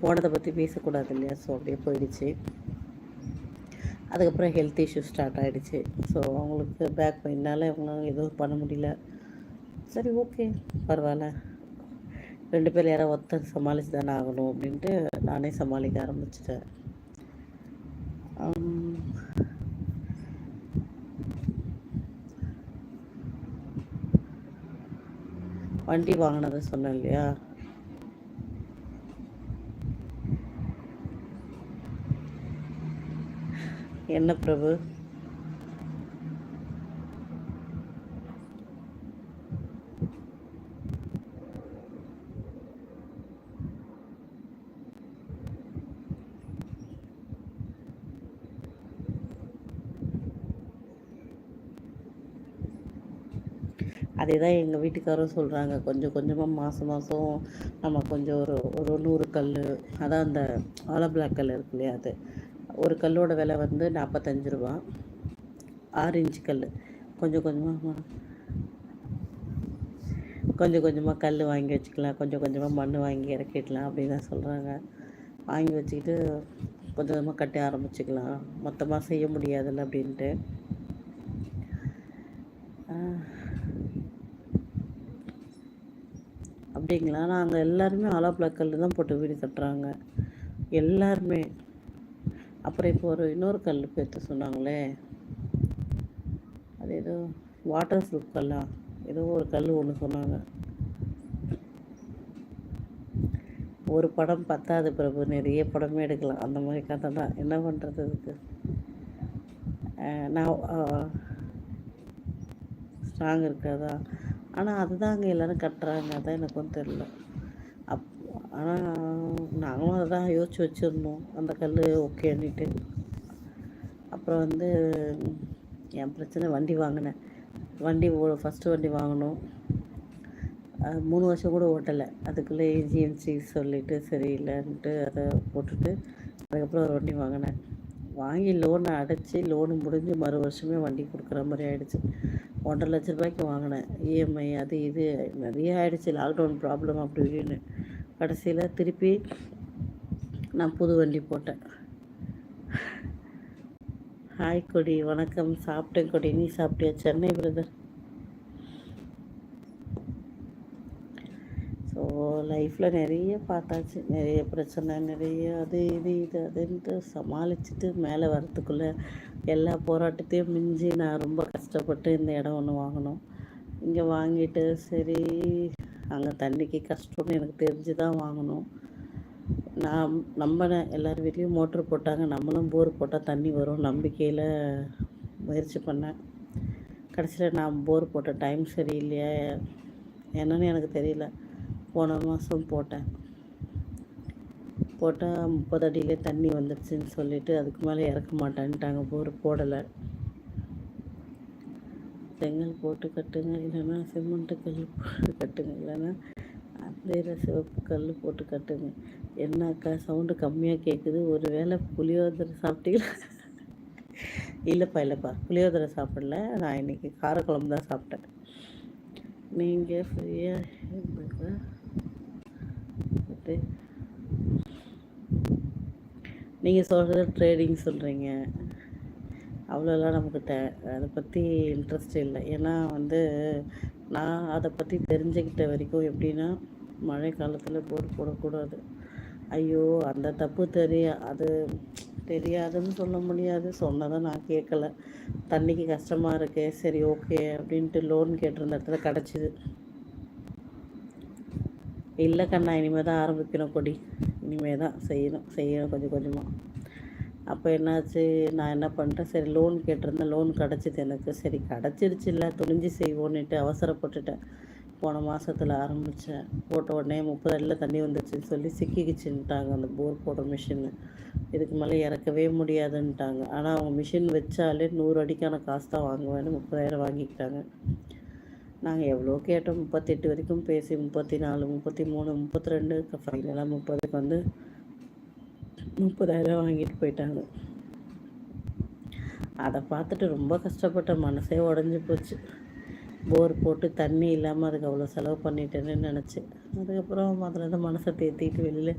போனதை பற்றி பேசக்கூடாது இல்லையா, ஸோ அப்படியே போயிடுச்சு. அதுக்கப்புறம் ஹெல்த் இஷ்யூ ஸ்டார்ட் ஆகிடுச்சு. ஸோ அவங்களுக்கு பேக் பெயினால் இவங்க எதுவும் பண்ண முடியல. சரி, ஓகே, பரவாயில்ல, 2 பேர் யாராவது ஒருத்தர் சமாளித்து தானே ஆகணும் அப்படின்ட்டு நானே சமாளிக்க ஆரம்பிச்சிட்டேன். வண்டி வாங்கினதை சொன்னேன் இல்லையா, என்ன பிரபு? அதே தான் எங்கள் வீட்டுக்காரரும் சொல்கிறாங்க. கொஞ்சம் கொஞ்சமாக மாதம் மாதம் நம்ம கொஞ்சம் ஒரு 100 கல், அதான் அந்த ஆலோ பிளாக் கல் இருக்கு இல்லையா, அது ஒரு கல்லோட விலை வந்து 45 ரூபா, 6 இன்ச்சு கல். கொஞ்சம் கொஞ்சமாக கல் வாங்கி வச்சுக்கலாம், கொஞ்சம் கொஞ்சமாக மண் வாங்கி இறக்கிடலாம் அப்படின்னு தான் சொல்கிறாங்க. வாங்கி வச்சுக்கிட்டு கொஞ்சம் கொஞ்சமாக கட்ட ஆரம்பிச்சிக்கலாம், மொத்தமாக செய்ய முடியாதுல்ல அப்படின்ட்டு. அப்படிங்களா? நாங்கள் எல்லாருமே ஆலோ பிளாக் கல் தான் போட்டு வீடு கட்டுறாங்க எல்லாருமே. அப்புறம் இப்போ இன்னொரு கல் பேர்த்து சொன்னாங்களே, அது ஏதோ வாட்டர் ப்ரூஃப் கல்லா, ஏதோ ஒரு கல் ஒன்று சொன்னாங்க. ஒரு படம் பத்தாது பிரபு, நிறைய படமே எடுக்கலாம், அந்த மாதிரி கதை தான். என்ன பண்ணுறது அதுக்கு? நான் ஸ்ட்ராங் இருக்காதா? ஆனால் அதுதான் அங்கே எல்லோரும் கட்டுறாங்க, அதான் எனக்கும் தெரில. ஆனால் நாங்களும் அதை தான் யோசிச்சு வச்சுருந்தோம், அந்த கல் ஓகேன்னுட்டு. அப்புறம் வந்து என் பிரச்சனை, வண்டி வாங்கினேன். ஃபஸ்ட்டு வண்டி வாங்கினோம், 3 வருஷம் கூட ஓட்டலை. அதுக்குள்ளே ஏஜிஎம்சி சொல்லிவிட்டு சரியில்லைன்ட்டு அதை போட்டுட்டு அதுக்கப்புறம் ஒரு வண்டி வாங்கினேன். வாங்கி லோனை அடைச்சி லோனு முடிஞ்சு மறு வருஷமே வண்டி கொடுக்குற மாதிரி ஆகிடுச்சு. 1.5 லட்ச ரூபாய்க்கு வாங்கினேன். இஎம்ஐ அது இது நிறைய ஆகிடுச்சு, லாக்டவுன் ப்ராப்ளம் அப்படி இப்படின்னு. கடைசியில் திருப்பி நான் புது வண்டி போட்டேன். ஹாய் கொடி, வணக்கம். சாப்பிட்டேன் கொடி, நீ சாப்பிட்டியா? சென்னை பிரதர். ஸோ லைஃப்பில் நிறைய பார்த்தாச்சு, நிறைய பிரச்சனை, நிறைய அது இது அதுன்ட்டு சமாளிச்சுட்டு மேலே வரத்துக்குள்ளே எல்லா போராட்டத்தையும் மிஞ்சி நான் ரொம்ப கஷ்டப்பட்டு இந்த இடம் ஒன்று வாங்கினோம். இங்கே வாங்கிட்டு சரி, அங்கே தண்ணிக்கு கஷ்டம்னு எனக்கு தெரிஞ்சு தான் வாங்கினோம். நான் நம்பினேன், எல்லார் வீட்லேயும் மோட்ரு போட்டாங்க, நம்மளும் போர் போட்டால் தண்ணி வரும் நம்பிக்கையில் முயற்சி பண்ணேன். கடைசியில் நான் போர் போட்ட டைம் சரியில்லையா என்னன்னு எனக்கு தெரியல. போன மாதம் போட்டால் 30 அடியிலே தண்ணி வந்துடுச்சுன்னு சொல்லிவிட்டு அதுக்கு மேலே இறக்க மாட்டேன்ட்டாங்க, போர் போடலை. செங்கல் போட்டு கட்டுங்க, இல்லைன்னா சிமெண்ட்டு கல் போட்டு கட்டுங்க, இல்லைன்னா அதே சிவப்பு கல் போட்டு கட்டுங்க. என்னக்கா சவுண்டு கம்மியாக கேட்குது? ஒரு வேளை புளியோதரை சாப்பிட்டீங்களா? இல்லைப்பா, புளியோதரை சாப்பிடல, நான் இன்றைக்கி காரக்குழம்பு தான் சாப்பிட்டேன். நீங்கள் ஃப்ரீயாக இருந்தாக்கா நீங்கள் சொல்கிறது ட்ரேடிங் சொல்கிறீங்க, அவ்வளோலாம் நமக்கு அதை பற்றி இன்ட்ரெஸ்ட் இல்லை. ஏன்னா வந்து நான் அதை பற்றி தெரிஞ்சுக்கிட்ட வரைக்கும் எப்படின்னா, மழை காலத்தில் போர் போடக்கூடாது. ஐயோ, அந்த தப்பு அது தெரியாதுன்னு சொல்ல முடியாது, சொன்னதை நான் கேட்கல. தண்ணிக்கு கஷ்டமாக இருக்கு, சரி ஓகே அப்படின்ட்டு லோன் கேட்டிருந்த இடத்துல கிடச்சிது. இல்லை கண்ணா, இனிமேல் தான் ஆரம்பிக்கணும் கொடி, இனிமேல் தான் செய்யணும் கொஞ்சம் கொஞ்சமாக. அப்போ என்னாச்சு, நான் என்ன பண்ணிட்டேன், சரி லோன் கேட்டிருந்தேன், லோன் கிடச்சிது எனக்கு. சரி கிடச்சிருச்சு, இல்லை துணிஞ்சு செய்வோன்னுட்டு அவசரப்பட்டுட்டேன். போன மாதத்தில் ஆரம்பித்தேன், போட்ட உடனே 30 அடியில் தண்ணி வந்துச்சுன்னு சொல்லி சிக்கிக்கிச்சுன்ட்டாங்க அந்த போர் போடுற மிஷின்னு. இதுக்கு மேலே இறக்கவே முடியாதுன்ட்டாங்க. ஆனால் அவங்க மிஷின் வச்சாலே 100 அடிக்கான காசு தான் வாங்குவேன்னு 30,000 வாங்கிக்கிட்டாங்க. நாங்கள் எவ்வளோ கேட்டோம், 38 வரைக்கும் பேசி 34, 33, 32, ஃபைனலாக 30க்கு வந்து 30,000 வாங்கிட்டு போயிட்டாங்க. அதை பார்த்துட்டு ரொம்ப கஷ்டப்பட்ட, மனசே உடஞ்சி போச்சு. போர் போட்டு தண்ணி இல்லாமல் அதுக்கு அவ்வளோ செலவு பண்ணிட்டேன்னு நினச்சேன். அதுக்கப்புறம் அதுலேருந்து மனசை தேற்றிக்கிட்டு வெளியில்